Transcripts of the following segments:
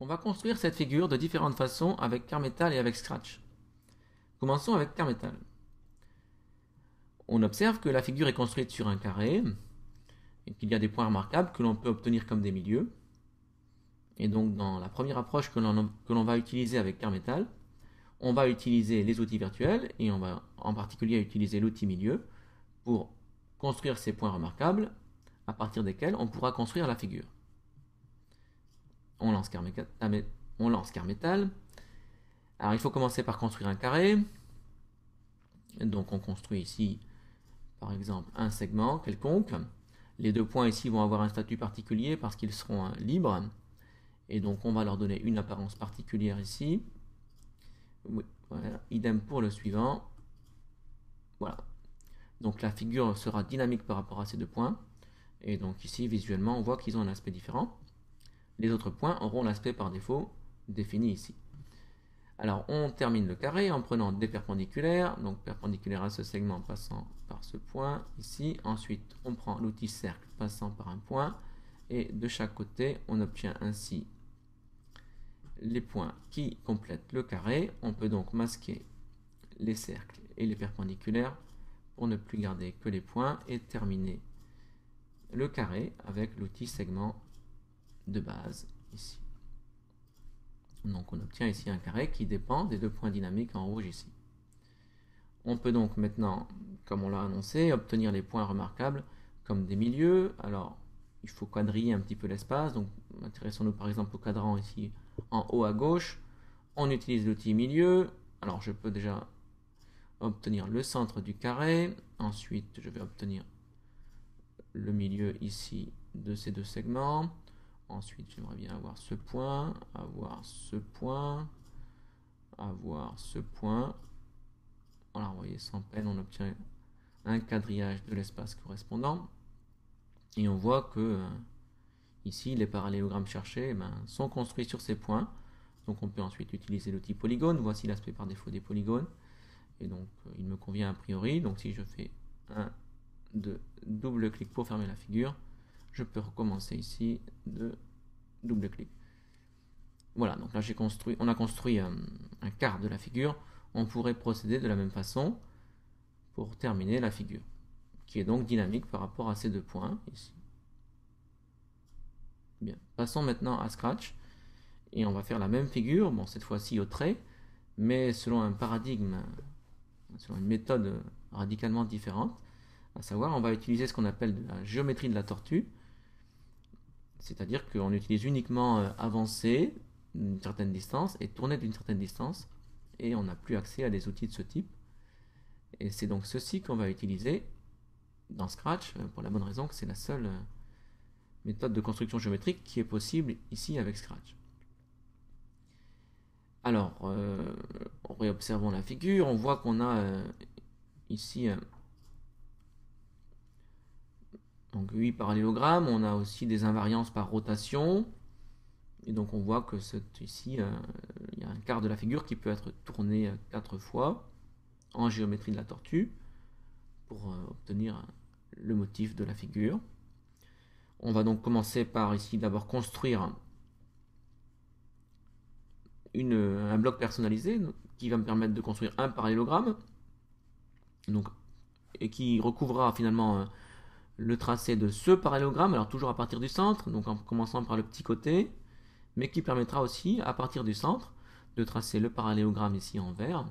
On va construire cette figure de différentes façons avec Carmetal et avec Scratch. Commençons avec Carmetal. On observe que la figure est construite sur un carré et qu'il y a des points remarquables que l'on peut obtenir comme des milieux. Et donc dans la première approche que l'on va utiliser avec Carmetal, on va utiliser les outils virtuels et on va en particulier utiliser l'outil milieu pour construire ces points remarquables à partir desquels on pourra construire la figure. On lance Carmetal. Alors il faut commencer par construire un carré. Donc on construit ici par exemple un segment quelconque. Les deux points ici vont avoir un statut particulier parce qu'ils seront libres. Et donc on va leur donner une apparence particulière ici. Oui, voilà. Idem pour le suivant. Voilà. Donc la figure sera dynamique par rapport à ces deux points. Et donc ici visuellement on voit qu'ils ont un aspect différent. Les autres points auront l'aspect par défaut défini ici. Alors on termine le carré en prenant des perpendiculaires, donc perpendiculaire à ce segment passant par ce point ici. Ensuite on prend l'outil cercle passant par un point et de chaque côté on obtient ainsi les points qui complètent le carré. On peut donc masquer les cercles et les perpendiculaires pour ne plus garder que les points et terminer le carré avec l'outil segment de base ici. Donc on obtient ici un carré qui dépend des deux points dynamiques en rouge ici. On peut donc maintenant, comme on l'a annoncé, obtenir les points remarquables comme des milieux. Alors il faut quadriller un petit peu l'espace, donc intéressons-nous par exemple au cadran ici en haut à gauche. On utilise l'outil milieu. Alors je peux déjà obtenir le centre du carré. Ensuite je vais obtenir le milieu ici de ces deux segments. Ensuite, j'aimerais bien avoir ce point, avoir ce point, avoir ce point. Voilà, vous voyez, sans peine, on obtient un quadrillage de l'espace correspondant. Et on voit que ici, les parallélogrammes cherchés sont construits sur ces points. Donc on peut ensuite utiliser l'outil polygone. Voici l'aspect par défaut des polygones. Et donc, il me convient a priori. Donc si je fais un, deux, double clic pour fermer la figure, je peux recommencer ici de double clic. Voilà, donc là on a construit un quart de la figure. On pourrait procéder de la même façon pour terminer la figure, qui est donc dynamique par rapport à ces deux points ici. Bien, passons maintenant à Scratch et on va faire la même figure, bon cette fois-ci au trait, mais selon un paradigme, selon une méthode radicalement différente. À savoir, on va utiliser ce qu'on appelle de la géométrie de la tortue. C'est-à-dire qu'on utilise uniquement avancer d'une certaine distance et tourner d'une certaine distance. Et on n'a plus accès à des outils de ce type. Et c'est donc ceci qu'on va utiliser dans Scratch, pour la bonne raison que c'est la seule méthode de construction géométrique qui est possible ici avec Scratch. Alors, réobservons la figure. On voit qu'on a ici... donc 8 parallélogrammes, on a aussi des invariances par rotation. Et donc on voit que ici, il y a un quart de la figure qui peut être tourné 4 fois en géométrie de la tortue pour obtenir le motif de la figure. On va donc commencer par ici d'abord construire un bloc personnalisé qui va me permettre de construire un parallélogramme donc, et qui recouvrera finalement le tracé de ce parallélogramme, alors toujours à partir du centre, donc en commençant par le petit côté, mais qui permettra aussi, à partir du centre, de tracer le parallélogramme ici en vert,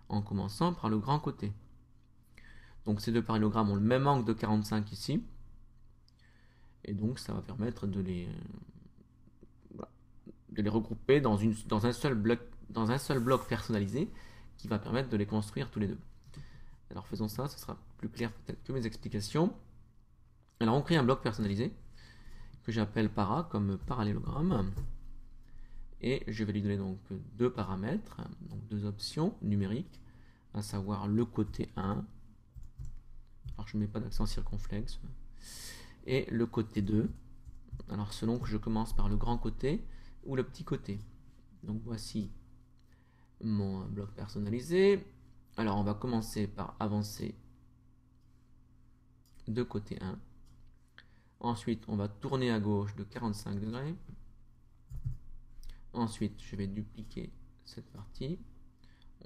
en commençant par le grand côté. Donc ces deux parallélogrammes ont le même angle de 45 ici, et donc ça va permettre de les regrouper dans un seul bloc personnalisé, qui va permettre de les construire tous les deux. Alors faisons ça, ce sera plus clair peut-être que mes explications. Alors on crée un bloc personnalisé que j'appelle para comme parallélogramme et je vais lui donner donc deux paramètres, donc deux options numériques, à savoir le côté 1, alors je ne mets pas d'accent circonflexe, et le côté 2, alors selon que je commence par le grand côté ou le petit côté. Donc voici mon bloc personnalisé. Alors on va commencer par avancer de côté 1. Ensuite, on va tourner à gauche de 45 degrés. Ensuite, je vais dupliquer cette partie.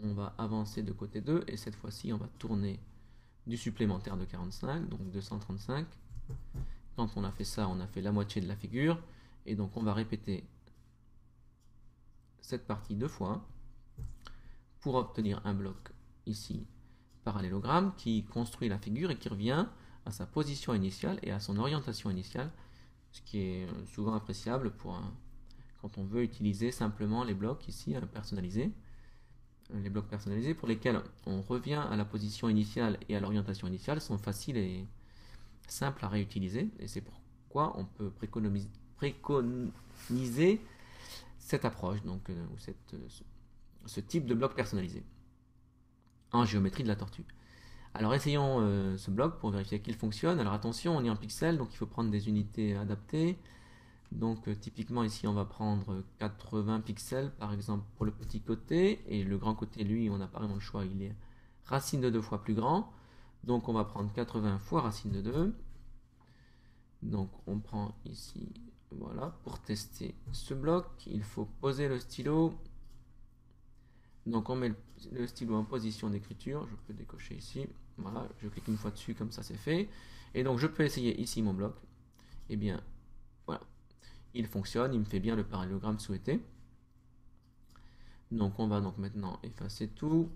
On va avancer de côté 2 et cette fois-ci, on va tourner du supplémentaire de 45, donc 235. Quand on a fait ça, on a fait la moitié de la figure. Et donc, on va répéter cette partie 2 fois pour obtenir un bloc ici parallélogramme qui construit la figure et qui revient à sa position initiale et à son orientation initiale, ce qui est souvent appréciable quand on veut utiliser simplement les blocs ici personnalisés. Les blocs personnalisés pour lesquels on revient à la position initiale et à l'orientation initiale sont faciles et simples à réutiliser, et c'est pourquoi on peut préconiser cette approche, donc ce type de bloc personnalisé en géométrie de la tortue. Alors essayons ce bloc pour vérifier qu'il fonctionne. Alors attention, on est en pixels, donc il faut prendre des unités adaptées. Donc typiquement ici on va prendre 80 pixels par exemple pour le petit côté, et le grand côté lui on n'a pas vraiment le choix, il est racine de 2 fois plus grand, donc on va prendre 80 fois racine de 2. Donc on prend ici, voilà, pour tester ce bloc il faut poser le stylo, donc on met le stylo en position d'écriture, je peux décocher ici, voilà, je clique une fois dessus comme ça c'est fait, et donc je peux essayer ici mon bloc, et bien voilà, il fonctionne, il me fait bien le parallélogramme souhaité. Donc on va donc maintenant effacer tout.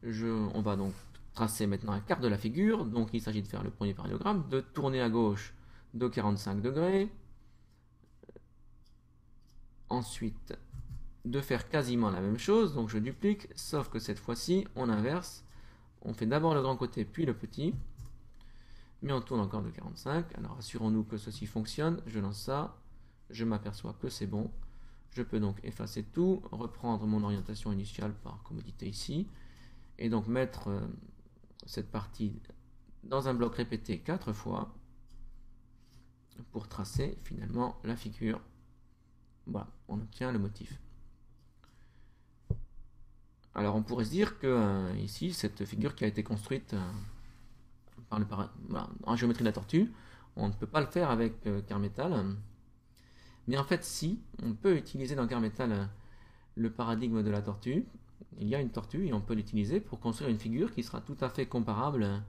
On va donc tracer maintenant un quart de la figure. Donc il s'agit de faire le premier parallélogramme, de tourner à gauche de 45 degrés. Ensuite, de faire quasiment la même chose. Donc je duplique, sauf que cette fois-ci, on inverse. On fait d'abord le grand côté, puis le petit. Mais on tourne encore de 45. Alors assurons-nous que ceci fonctionne. Je lance ça. Je m'aperçois que c'est bon. Je peux donc effacer tout, reprendre mon orientation initiale par commodité ici, et donc mettre cette partie dans un bloc répété 4 fois pour tracer finalement la figure. Voilà, on obtient le motif. Alors on pourrait se dire que ici, cette figure qui a été construite en géométrie de la tortue, on ne peut pas le faire avec Carmetal. Mais en fait, si, on peut utiliser dans Carmetal le paradigme de la tortue. Il y a une tortue et on peut l'utiliser pour construire une figure qui sera tout à fait comparable,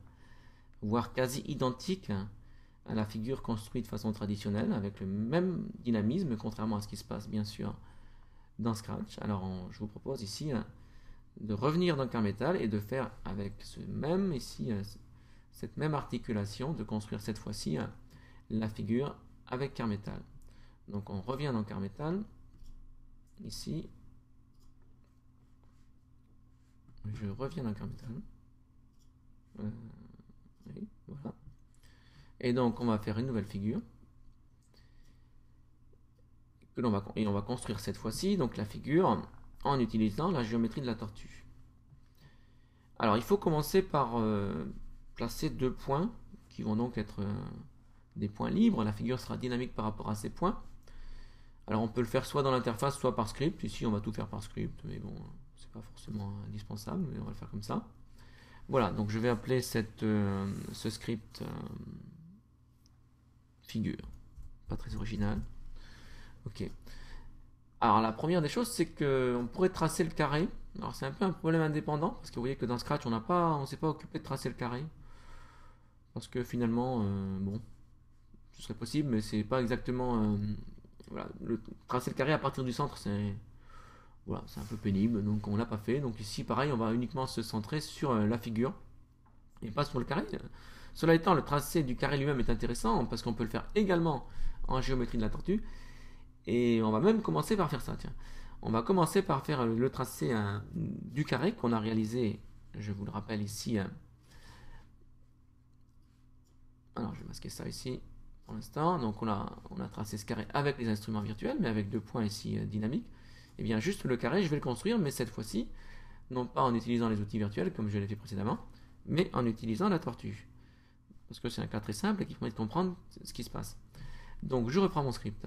voire quasi identique à la figure construite de façon traditionnelle, avec le même dynamisme, contrairement à ce qui se passe bien sûr dans Scratch. Alors je vous propose ici de revenir dans Carmetal et de faire avec cette même articulation, de construire cette fois-ci la figure avec Carmetal. Donc on revient dans Carmetal, ici, je reviens dans Carmetal, oui, voilà, et donc on va faire une nouvelle figure, et on va construire cette fois-ci, donc la figure, en utilisant la géométrie de la tortue. Alors il faut commencer par placer 2 points, qui vont donc être des points libres, la figure sera dynamique par rapport à ces points. Alors on peut le faire soit dans l'interface, soit par script. Ici on va tout faire par script, mais bon, c'est pas forcément indispensable, mais on va le faire comme ça. Voilà, donc je vais appeler ce script figure. Pas très original. Ok. Alors la première des choses, c'est qu'on pourrait tracer le carré. Alors c'est un peu un problème indépendant, parce que vous voyez que dans Scratch, on ne s'est pas occupé de tracer le carré. Parce que finalement, bon, ce serait possible, mais c'est pas exactement... voilà, tracer le carré à partir du centre, c'est un peu pénible, donc on l'a pas fait. Donc ici, pareil, on va uniquement se centrer sur la figure et pas sur le carré. Cela étant, le tracé du carré lui-même est intéressant parce qu'on peut le faire également en géométrie de la tortue. Et on va même commencer par faire ça. Tiens, on va commencer par faire le tracé du carré qu'on a réalisé. Je vous le rappelle ici. Alors, je vais masquer ça ici. Pour l'instant, donc on a tracé ce carré avec les instruments virtuels, mais avec 2 points ici dynamiques. Et bien juste le carré, je vais le construire, mais cette fois-ci, non pas en utilisant les outils virtuels comme je l'ai fait précédemment, mais en utilisant la tortue. Parce que c'est un cas très simple et qui permet de comprendre ce qui se passe. Donc je reprends mon script,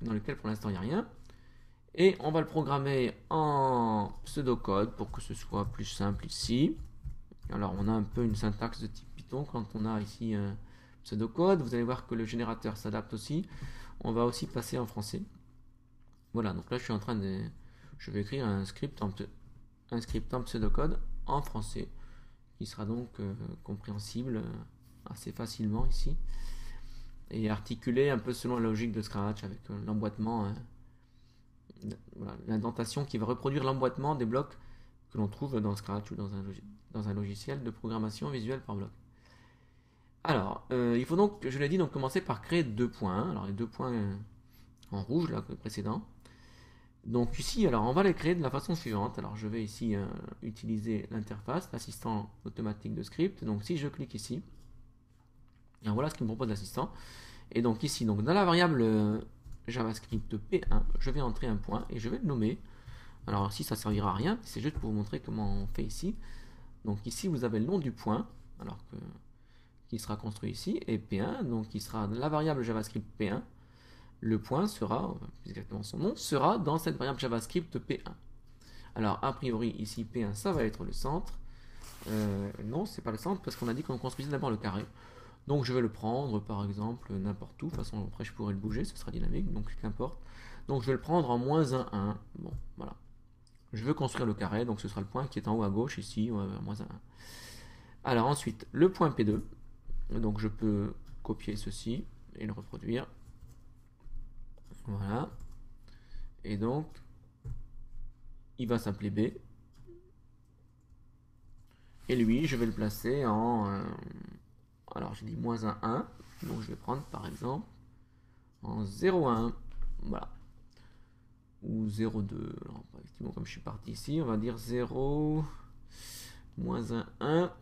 dans lequel pour l'instant il n'y a rien, et on va le programmer en pseudocode pour que ce soit plus simple ici. Alors on a un peu une syntaxe de type Python quand on a ici pseudocode. Vous allez voir que le générateur s'adapte aussi. On va aussi passer en français. Voilà, donc là je suis en train de... Je vais écrire un script en pseudocode en français, qui sera donc compréhensible assez facilement ici, et articulé un peu selon la logique de Scratch, avec l'emboîtement, voilà, l'indentation qui va reproduire l'emboîtement des blocs que l'on trouve dans Scratch ou dans un logiciel de programmation visuelle par bloc. Alors, il faut donc, je l'ai dit, donc commencer par créer 2 points. Alors les 2 points en rouge là, précédents. Donc ici, alors on va les créer de la façon suivante. Alors je vais ici utiliser l'interface, l'assistant automatique de script. Donc si je clique ici, alors voilà ce qu'il me propose l'assistant. Et donc ici, donc dans la variable JavaScript P1, je vais entrer un point et je vais le nommer. Alors ici, ça servira à rien, c'est juste pour vous montrer comment on fait ici. Donc ici, vous avez le nom du point, alors que qui sera construit ici, et P1, donc qui sera la variable JavaScript P1. Le point sera, exactement son nom, sera dans cette variable JavaScript P1. Alors, a priori, ici, P1, ça va être le centre. Non, c'est pas le centre, parce qu'on a dit qu'on construisait d'abord le carré. Donc, je vais le prendre, par exemple, n'importe où. De toute façon, après, je pourrais le bouger, ce sera dynamique, donc qu'importe. Donc, je vais le prendre en moins 1, 1. Bon, voilà. Je veux construire le carré, donc ce sera le point qui est en haut à gauche, ici, moins 1, 1. Alors, ensuite, le point P2. Donc, je peux copier ceci et le reproduire. Voilà. Et donc, il va s'appeler B. Et lui, je vais le placer en... alors, j'ai dit moins 1, 1. Donc, je vais prendre, par exemple, en 0, 1. Voilà. Ou 0, 2. Alors, effectivement, comme je suis parti ici, on va dire 0, moins 1, 1.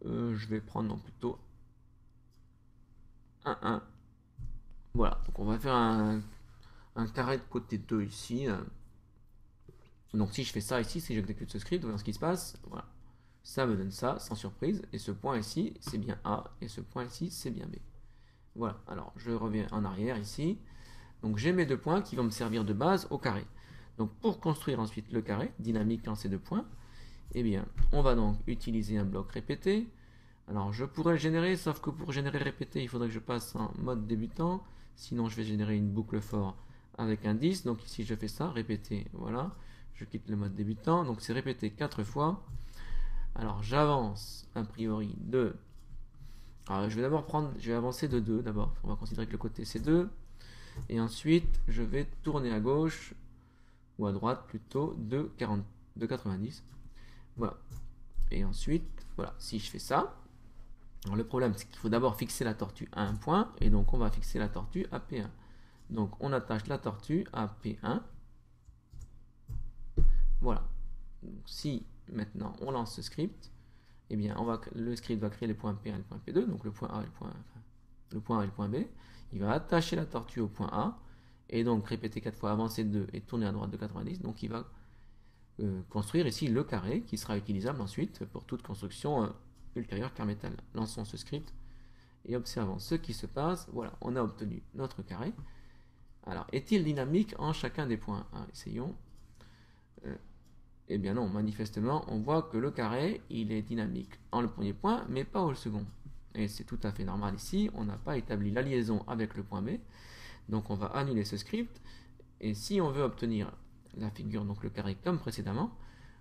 Je vais prendre non, plutôt 1, 1. Voilà. Donc, on va faire un carré de côté 2 ici. Donc si je fais ça ici, si j'exécute ce script, voyons ce qui se passe. Voilà. Ça me donne ça, sans surprise. Et ce point ici, c'est bien A. Et ce point ici, c'est bien B. Voilà. Alors, je reviens en arrière ici. Donc j'ai mes 2 points qui vont me servir de base au carré. Donc pour construire ensuite le carré, dynamique dans ces 2 points, eh bien, on va donc utiliser un bloc répété. Alors je pourrais le générer, sauf que pour générer répété, il faudrait que je passe en mode débutant. Sinon, je vais générer une boucle for avec un 10. Donc ici, je fais ça, répéter, voilà. Je quitte le mode débutant, donc c'est répété 4 fois. Alors j'avance a priori de... Alors je vais d'abord prendre, je vais avancer de 2 d'abord, on va considérer que le côté c'est 2. Et ensuite je vais tourner à gauche, ou à droite plutôt, de 90. Voilà. Et ensuite, voilà, si je fais ça, alors le problème c'est qu'il faut d'abord fixer la tortue à un point, et donc on va fixer la tortue à P1. Donc on attache la tortue à P1. Voilà. Donc, si maintenant on lance ce script, eh bien le script va créer les points P1 et le point P2, donc le point A et le point A et le point B. Il va attacher la tortue au point A, et donc répéter 4 fois, avancer de 2 et tourner à droite de 90. Donc il va construire ici le carré qui sera utilisable ensuite pour toute construction ultérieure car métal. Lançons ce script et observons ce qui se passe. Voilà, on a obtenu notre carré. Alors, est-il dynamique en chacun des points? Essayons. Eh bien non, manifestement, on voit que le carré, il est dynamique en le premier point, mais pas au second. Et c'est tout à fait normal ici, on n'a pas établi la liaison avec le point B. Donc on va annuler ce script. Et si on veut obtenir la figure, donc le carré comme précédemment,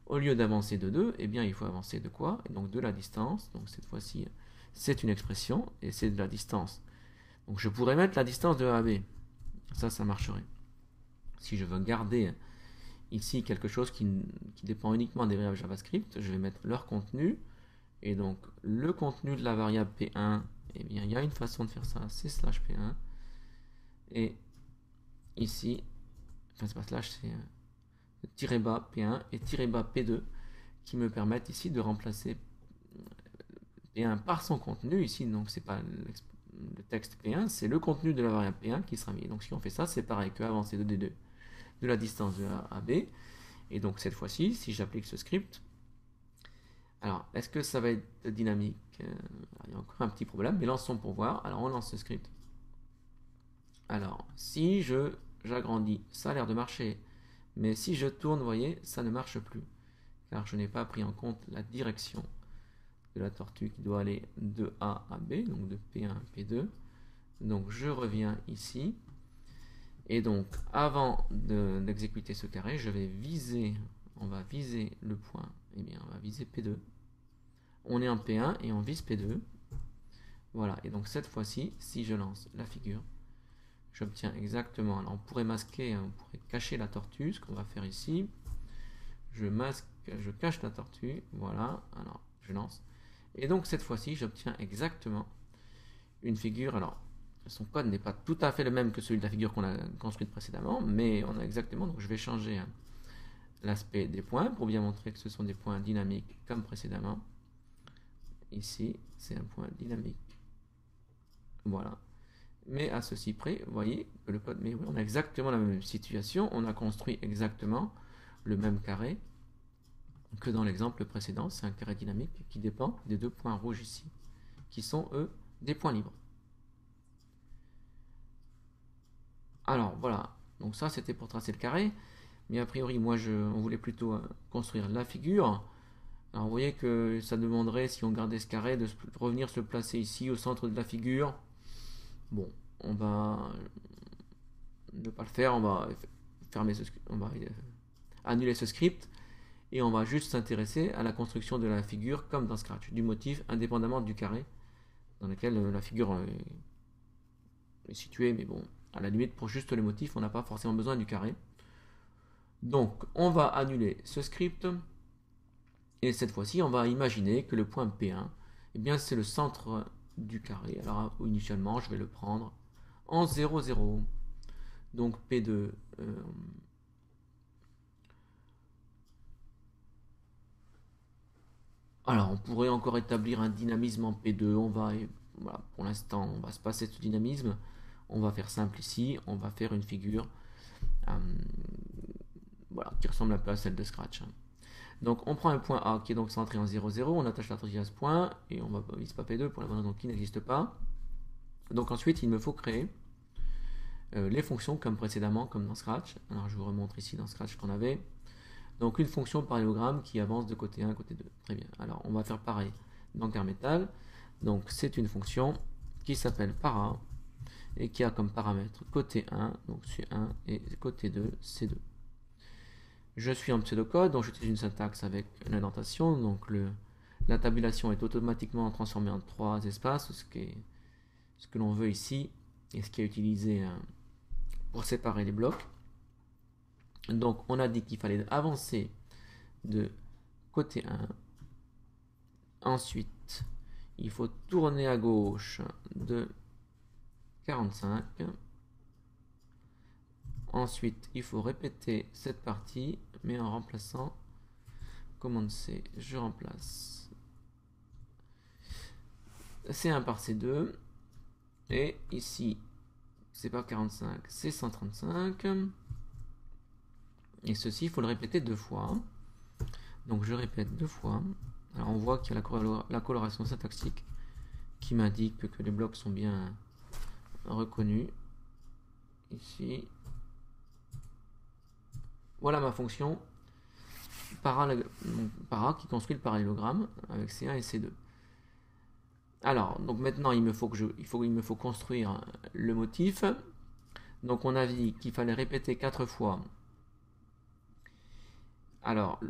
au lieu d'avancer de 2, eh bien il faut avancer de quoi? Et donc de la distance. Donc cette fois-ci, c'est une expression, et c'est de la distance. Donc je pourrais mettre la distance de A à B. Ça marcherait. Si je veux garder ici quelque chose qui dépend uniquement des variables JavaScript, je vais mettre leur contenu, et donc le contenu de la variable P1, eh bien il y a une façon de faire ça, c'est slash P1, et ici, enfin c'est pas slash, c'est tiré bas P1 et tiré bas P2, qui me permettent ici de remplacer P1 par son contenu, ici donc c'est pas le texte P1, c'est le contenu de la variable P1 qui sera mis. Donc si on fait ça, c'est pareil que avancer de D2 de la distance de A à B. Et donc cette fois-ci, si j'applique ce script, alors est-ce que ça va être dynamique? Il y a encore un petit problème, mais lançons pour voir. Alors on lance ce script. Alors si j'agrandis, ça a l'air de marcher, mais si je tourne, vous voyez, ça ne marche plus, car je n'ai pas pris en compte la direction de la tortue qui doit aller de A à B, donc de P1 à P2. Donc je reviens ici. Et donc, avant d'exécuter ce carré, je vais viser, on va viser le point, eh bien, on va viser P2. On est en P1 et on vise P2. Voilà, et donc cette fois-ci, si je lance la figure, j'obtiens exactement, alors on pourrait masquer, on pourrait cacher la tortue, ce qu'on va faire ici. Je masque, je cache la tortue, voilà, alors je lance. Et donc cette fois-ci, j'obtiens exactement une figure, alors son code n'est pas tout à fait le même que celui de la figure qu'on a construite précédemment, mais on a exactement, donc je vais changer l'aspect des points pour bien montrer que ce sont des points dynamiques comme précédemment. Ici, c'est un point dynamique. Voilà. Mais à ceci près, vous voyez que le code, mais oui, on a exactement la même situation, on a construit exactement le même carré que dans l'exemple précédent. C'est un carré dynamique qui dépend des deux points rouges ici, qui sont eux des points libres. Alors voilà, donc ça c'était pour tracer le carré, mais a priori moi on voulait plutôt construire la figure. Alors vous voyez que ça demanderait, si on gardait ce carré, de revenir se placer ici au centre de la figure. Bon, on va ne pas le faire, on va fermer on va annuler ce script et on va juste s'intéresser à la construction de la figure comme dans Scratch, du motif indépendamment du carré dans lequel la figure est située, mais bon, à la limite pour juste les motifs, on n'a pas forcément besoin du carré. Donc on va annuler ce script et cette fois-ci on va imaginer que le point P1, eh bien c'est le centre du carré. Alors initialement je vais le prendre en 0, 0. Donc P2, alors on pourrait encore établir un dynamisme en P2, on va, voilà, pour l'instant on va se passer de ce dynamisme, on va faire simple ici, on va faire une figure voilà, qui ressemble un peu à celle de Scratch. Donc on prend un point A qui est donc centré en 0, 0, on attache la tortille à ce point et on va vise pas P2 pour la bonne raison qui n'existe pas. Donc ensuite il me faut créer les fonctions comme précédemment, comme dans Scratch. Alors je vous remontre ici dans Scratch qu'on avait. Donc une fonction parallélogramme qui avance de côté 1 à côté 2. Très bien. Alors on va faire pareil dans Carmetal. Donc c'est une fonction qui s'appelle para et qui a comme paramètre côté 1, donc C1 et côté 2, C2. Je suis en pseudocode, donc j'utilise une syntaxe avec l'indentation. Donc la tabulation est automatiquement transformée en 3 espaces, ce que l'on veut ici et ce qui est utilisé pour séparer les blocs. Donc on a dit qu'il fallait avancer de côté 1. Ensuite, il faut tourner à gauche de 45. Ensuite, il faut répéter cette partie, mais en remplaçant commande C. Je remplace C1 par C2. Et ici, c'est pas 45, c'est 135. Et ceci, il faut le répéter 2 fois. Donc je répète 2 fois. Alors on voit qu'il y a la coloration syntaxique qui m'indique que les blocs sont bien reconnus. Ici. Voilà ma fonction para qui construit le parallélogramme avec C1 et C2. Alors, donc maintenant il me faut construire le motif. Donc on a dit qu'il fallait répéter 4 fois. Alors,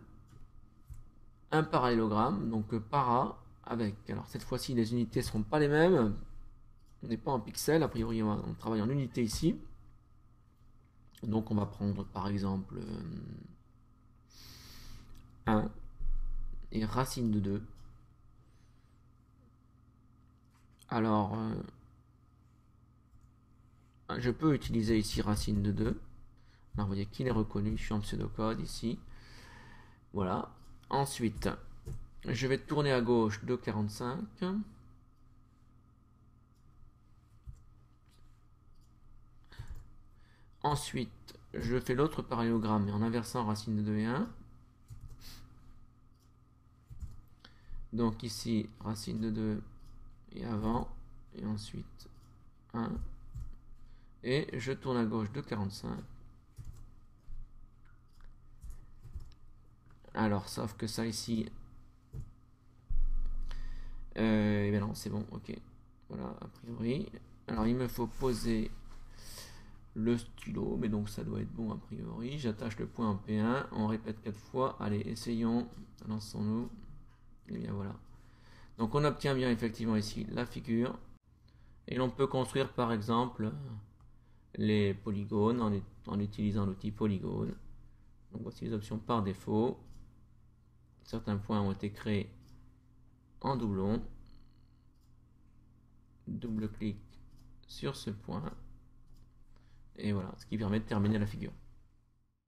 un parallélogramme, donc para avec. Alors cette fois-ci les unités ne seront pas les mêmes. On n'est pas en pixels, a priori on travaille en unités ici. Donc on va prendre par exemple 1 et racine de 2. Alors je peux utiliser ici racine de 2. Alors vous voyez qu'il est reconnu, je suis en pseudocode ici. Voilà. Ensuite, je vais tourner à gauche de 45. Ensuite, je fais l'autre parallélogramme, mais en inversant racine de 2 et 1. Donc ici, racine de 2 et avant, et ensuite 1. Et je tourne à gauche de 45. Alors, sauf que ça ici... et bien non, c'est bon, ok. Voilà, a priori. Alors, il me faut poser le stylo, mais donc ça doit être bon a priori. J'attache le point en P1, on répète 4 fois. Allez, essayons, lançons-nous. Et bien voilà. Donc on obtient bien effectivement ici la figure. Et l'on peut construire par exemple les polygones en utilisant l'outil polygone. Donc voici les options par défaut. Certains points ont été créés en doublon. Double-clic sur ce point. Et voilà, ce qui permet de terminer la figure.